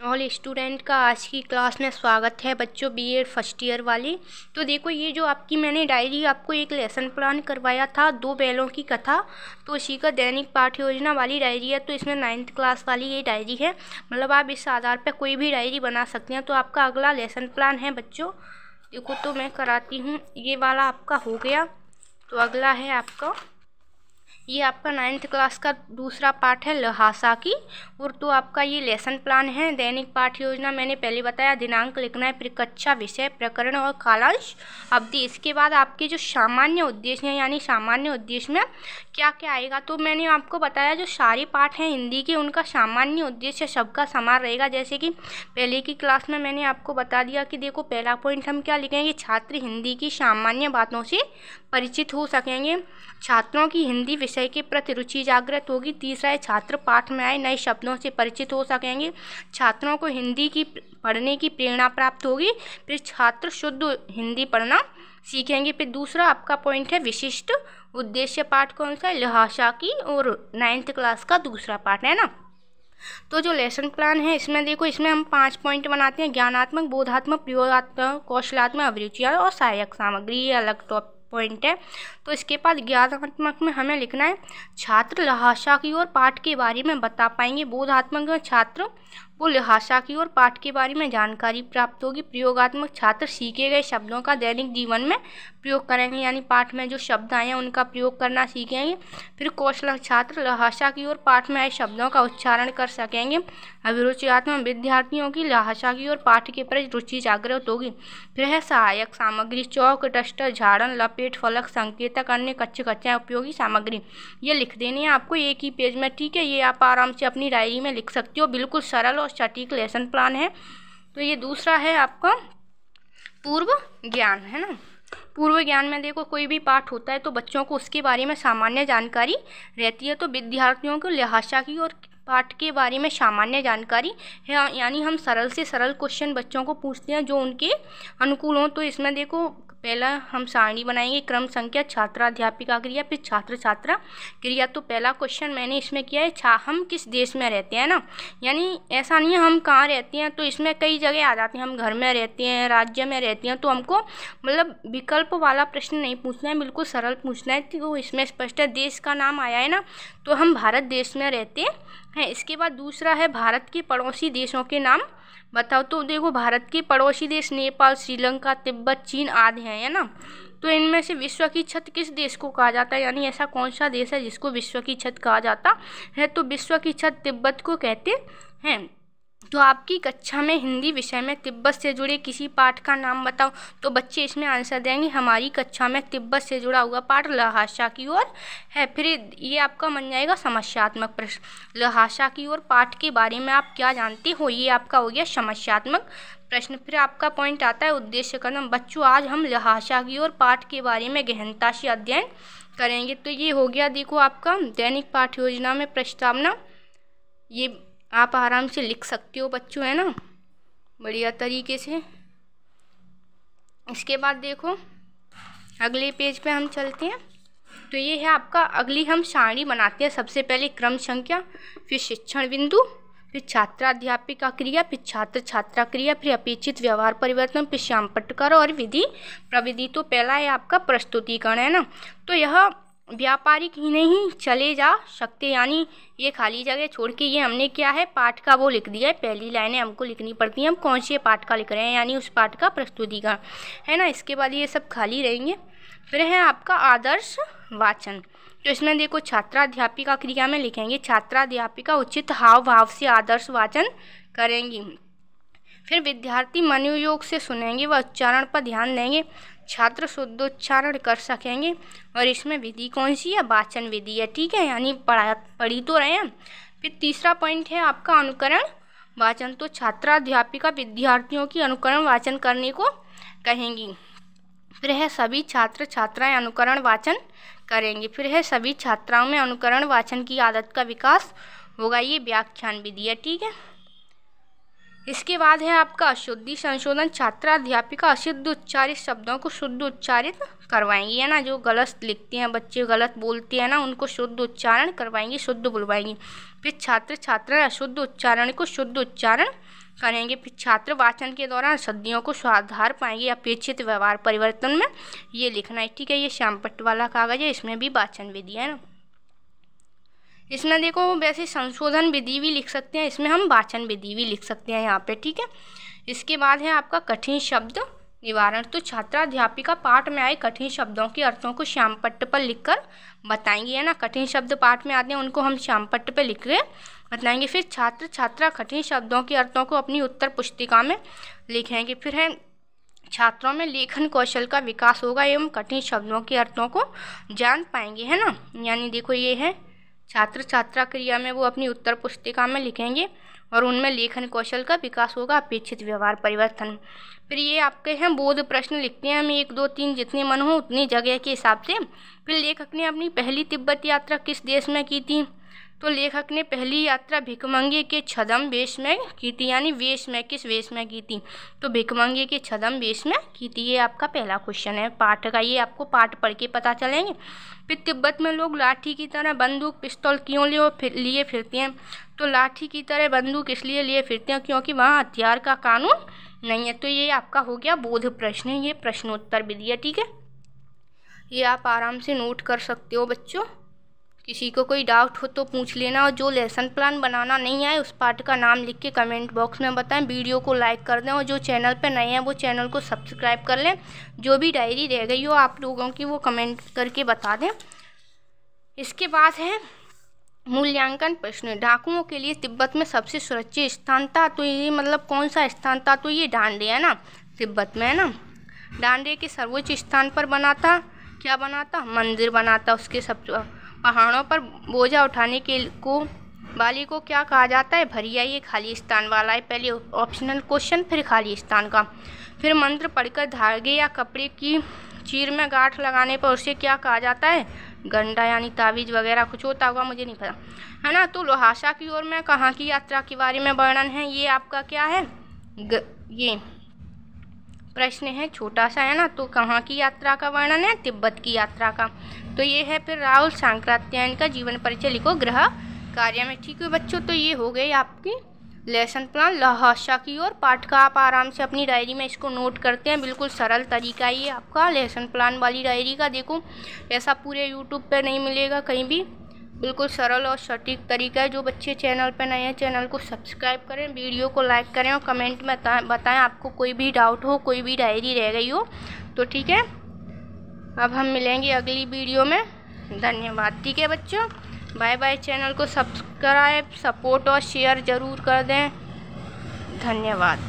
All student का आज की क्लास में स्वागत है बच्चों, बीएड फर्स्ट ईयर वाली। तो देखो, ये जो आपकी मैंने डायरी आपको एक लेसन प्लान करवाया था, 2 बैलों की कथा, तो इसी का दैनिक पाठ्य योजना वाली डायरी है। तो इसमें 9th क्लास वाली ये डायरी है, मतलब आप इस आधार पर कोई भी डायरी बना सकते हैं। तो आपका अगला लेसन प्लान है बच्चों, देखो तो मैं कराती हूँ। ये वाला आपका हो गया, तो अगला है आपका, ये आपका 9th क्लास का दूसरा पाठ है लहासा की। और तो आपका ये लेसन प्लान है, दैनिक पाठ्य योजना मैंने पहले बताया, दिनांक लिखना है, कक्षा, विषय, प्रकरण और कालांश अवधि। इसके बाद आपके जो सामान्य उद्देश्य हैं, यानी सामान्य उद्देश्य में क्या क्या आएगा, तो मैंने आपको बताया जो सारे पाठ हैं हिंदी के, उनका सामान्य उद्देश्य सबका समान रहेगा। जैसे कि पहले की क्लास में मैंने आपको बता दिया कि देखो, पहला पॉइंट हम क्या लिखेंगे, छात्र हिंदी की सामान्य बातों से परिचित हो सकेंगे, छात्रों की हिंदी विषय के प्रति रुचि जागृत होगी। तीसरा है, छात्र पाठ में आए नए शब्दों से परिचित हो सकेंगे, छात्रों को हिंदी की पढ़ने की प्रेरणा प्राप्त होगी। फिर छात्र शुद्ध हिंदी पढ़ना सीखेंगे। फिर दूसरा आपका पॉइंट है विशिष्ट उद्देश्य पाठ, कौन सा है, लहासा की, और 9th क्लास का दूसरा पाठ है ना। तो जो लेसन प्लान है इसमें देखो, इसमें हम 5 पॉइंट बनाते हैं, ज्ञानात्मक, बोधात्मक, प्रयोगात्मक, कौशलात्मक, अभिरुचियाँ और सहायक सामग्री, ये अलग टॉप पॉइंट है। तो इसके बाद ज्ञानात्मक में हमें लिखना है, छात्र लहासा की और पाठ के बारे में बता पाएंगे। बोधात्मक में छात्र वो लहासा की और पाठ के बारे में जानकारी प्राप्त होगी। प्रयोगात्मक, छात्र सीखे गए शब्दों का दैनिक जीवन में प्रयोग करेंगे, यानी पाठ में जो शब्द आए हैं उनका प्रयोग करना सीखेंगे। फिर कौशल, छात्र लहासा की और पाठ में आए शब्दों का उच्चारण कर सकेंगे। अभिरुचियात्मक, विद्यार्थियों की लहासा की और पाठ के प्रति रुचि जागृत होगी। फिर है सहायक सामग्री, चौक, डस्टर, झाड़न, लपेट, फलक, संकेतक, अन्य कच्चे उपयोगी सामग्री। ये लिख देनी है आपको एक ही पेज में, ठीक है। ये आप आराम से अपनी डायरी में लिख सकते हो, बिल्कुल सरल और सटीक लेसन प्लान है। तो ये दूसरा है आपका पूर्व ज्ञान, है ना। पूर्व ज्ञान में देखो, कोई भी पाठ होता है तो बच्चों को उसके बारे में सामान्य जानकारी रहती है। तो विद्यार्थियों को लहासा की और पाठ के बारे में सामान्य जानकारी है, यानी हम सरल से सरल क्वेश्चन बच्चों को पूछते हैं जो उनके अनुकूल हों। तो इसमें देखो, पहला हम सारणी बनाएंगे, क्रम संख्या, छात्राध्यापिका क्रिया, फिर छात्र छात्रा क्रिया। तो पहला क्वेश्चन मैंने इसमें किया है, हम किस देश में रहते हैं ना, यानी ऐसा नहीं है हम कहाँ रहते हैं, तो इसमें कई जगह आ जाते हैं, हम घर में रहते हैं, राज्य में रहते हैं। तो हमको मतलब विकल्प वाला प्रश्न नहीं पूछना है, बिल्कुल सरल पूछना है। तो इसमें स्पष्ट है, देश का नाम आया है ना, तो हम भारत देश में रहते हैं। इसके बाद दूसरा है, भारत के पड़ोसी देशों के नाम बताओ। तो देखो, भारत के पड़ोसी देश नेपाल, श्रीलंका, तिब्बत, चीन आदि हैं, है ना। तो इनमें से विश्व की छत किस देश को कहा जाता है, यानी ऐसा कौन सा देश है जिसको विश्व की छत कहा जाता है, तो विश्व की छत तिब्बत को कहते हैं। तो आपकी कक्षा में हिंदी विषय में तिब्बत से जुड़े किसी पाठ का नाम बताओ। तो बच्चे इसमें आंसर देंगे, हमारी कक्षा में तिब्बत से जुड़ा हुआ पाठ लहासा की ओर है। फिर ये आपका बन जाएगा समस्यात्मक प्रश्न, लहासा की ओर पाठ के बारे में आप क्या जानते हो, ये आपका हो गया समस्यात्मक प्रश्न। फिर आपका पॉइंट आता है उद्देश्य कथन, बच्चों आज हम लहासा की ओर पाठ के बारे में गहनता से अध्ययन करेंगे। तो ये हो गया देखो आपका दैनिक पाठ्य योजना में प्रस्तावना, ये आप आराम से लिख सकते हो बच्चों, है ना, बढ़िया तरीके से। इसके बाद देखो अगले पेज पे हम चलते हैं। तो ये है आपका, अगली हम सारणी बनाते हैं। सबसे पहले क्रम संख्या, फिर शिक्षण बिंदु, फिर छात्राध्यापिका क्रिया, फिर छात्र छात्रा क्रिया, फिर अपेक्षित व्यवहार परिवर्तन, फिर श्याम पटकर और विधि प्रविधि। तो पहला है आपका प्रस्तुतिकरण, है ना। तो यह व्यापारिक ही नहीं चले जा सकते, यानी ये खाली जगह छोड़ के, ये हमने क्या है, पाठ का वो लिख दिया है, पहली लाइनें हमको लिखनी पड़ती हैं, हम कौन से पाठ का लिख रहे हैं, यानी उस पाठ का प्रस्तुतिकरण, है ना। इसके बाद ये सब खाली रहेंगे। फिर है आपका आदर्श वाचन। तो इसमें देखो, छात्राध्यापिका क्रिया में लिखेंगे, छात्राध्यापिका उचित हाव भाव से आदर्श वाचन करेंगी। फिर विद्यार्थी मनोयोग से सुनेंगे व उच्चारण पर ध्यान देंगे, छात्र शुद्ध उच्चारण कर सकेंगे। और इसमें विधि कौन सी है, वाचन विधि है, ठीक है, यानी पढ़ी तो रहे हैं। फिर तीसरा पॉइंट है आपका अनुकरण वाचन। तो छात्राध्यापिका विद्यार्थियों की अनुकरण वाचन करने को कहेंगी। फिर है सभी छात्र छात्राएं अनुकरण वाचन करेंगे। फिर है सभी छात्राओं में अनुकरण वाचन की आदत का विकास होगा, ये व्याख्यान विधि है, ठीक है। इसके बाद है आपका अशुद्धि संशोधन। छात्रा अध्यापिका अशुद्ध उच्चारित शब्दों को शुद्ध उच्चारित करवाएंगी, है ना। जो गलत लिखते हैं बच्चे, गलत बोलते हैं ना, उनको शुद्ध उच्चारण करवाएंगी, शुद्ध बुलवाएंगी। फिर छात्र छात्रा अशुद्ध उच्चारण को शुद्ध उच्चारण करेंगे। फिर छात्र वाचन के दौरान शब्दों को सुधार पाएंगे अपेक्षित व्यवहार परिवर्तन में, ये लिखना है, ठीक है। ये श्यामपट्ट वाला कागज है, इसमें भी वाचन विधि है ना। इसमें देखो वैसे संशोधन विधि भी लिख सकते हैं, इसमें हम वाचन विधि भी लिख सकते हैं यहाँ पे, ठीक है। इसके बाद है आपका कठिन शब्द निवारण। तो छात्रा अध्यापिका पाठ में आए कठिन शब्दों के अर्थों को श्यामपट्ट पर लिखकर बताएंगे, है ना। कठिन शब्द पाठ में आते हैं, उनको हम श्यामपट्ट पर लिख कर बताएंगे। फिर छात्र छात्रा कठिन शब्दों के अर्थों को अपनी उत्तर पुस्तिका में लिखेंगे। फिर है छात्रों में लेखन कौशल का विकास होगा एवं कठिन शब्दों के अर्थों को जान पाएंगे, है ना। यानी देखो ये है छात्र छात्रा क्रिया में वो अपनी उत्तर पुस्तिका में लिखेंगे और उनमें लेखन कौशल का विकास होगा अपेक्षित व्यवहार परिवर्तन। फिर ये आपके हैं बोध प्रश्न लिखते हैं हम, 1 2 3 जितने मन हो उतनी जगह के हिसाब से। फिर लेखक ने अपनी पहली तिब्बत यात्रा किस देश में की थी? तो लेखक ने पहली यात्रा भिकमंगे के छद्म वेश में की थी, यानी वेश में, किस वेश में की थी? तो भिकमंगे के छद्म वेश में की थी। ये आपका पहला क्वेश्चन है पाठ का, ये आपको पाठ पढ़ के पता चलेंगे। फिर तिब्बत में लोग लाठी की तरह बंदूक पिस्तौल क्यों लिए फिरते हैं? तो लाठी की तरह बंदूक इसलिए लिए फिरते हैं क्योंकि वहाँ हथियार का कानून नहीं है। तो ये आपका हो गया बोध प्रश्न, ये प्रश्नोत्तर विधि है, ठीक है। ये आप आराम से नोट कर सकते हो बच्चों। किसी को कोई डाउट हो तो पूछ लेना, और जो लेसन प्लान बनाना नहीं आए उस पार्ट का नाम लिख के कमेंट बॉक्स में बताएं। वीडियो को लाइक कर दें और जो चैनल पे नए हैं वो चैनल को सब्सक्राइब कर लें। जो भी डायरी रह गई हो आप लोगों की वो कमेंट करके बता दें। इसके बाद है मूल्यांकन प्रश्न। डाकुओं के लिए तिब्बत में सबसे सुरक्षित स्थान था, तो ये मतलब कौन सा स्थान था? तो ये डांडे है ना, तिब्बत में है ना। डांडे के सर्वोच्च स्थान पर बना था, क्या बना था? मंदिर बना था। उसके सब पहाड़ों पर बोझा उठाने के वाली को क्या कहा जाता है? भरिया। ये खाली स्थान वाला है, पहले ऑप्शनल क्वेश्चन फिर खाली स्थान का। फिर मंत्र पढ़कर धागे या कपड़े की चीर में गांठ लगाने पर उसे क्या कहा जाता है? गंडा, यानी तावीज वगैरह कुछ होता होगा, मुझे नहीं पता, है ना। तो लोहासा की ओर में कहाँ की यात्रा के बारे में वर्णन है? ये आपका क्या है? ये प्रश्न है छोटा सा, है ना। तो कहाँ की यात्रा का वर्णन है? तिब्बत की यात्रा का। तो ये है फिर राहुल सांकृत्यायन का जीवन परिचय लिखो गृह कार्य में, ठीक है बच्चों। तो ये हो गई आपकी लेसन प्लान लोहासा की ओर पाठ का। आप आराम से अपनी डायरी में इसको नोट करते हैं, बिल्कुल सरल तरीका ये आपका लेसन प्लान वाली डायरी का। देखो ऐसा पूरे यूट्यूब पे नहीं मिलेगा कहीं भी, बिल्कुल सरल और सटीक तरीका है। जो बच्चे चैनल पर नए हैं चैनल को सब्सक्राइब करें, वीडियो को लाइक करें और कमेंट में बताएं आपको कोई भी डाउट हो, कोई भी डायरी रह गई हो तो, ठीक है। अब हम मिलेंगे अगली वीडियो में। धन्यवाद, ठीक है बच्चों। Bye bye. चैनल को सब्सक्राइब, सपोर्ट और शेयर ज़रूर कर दें। धन्यवाद।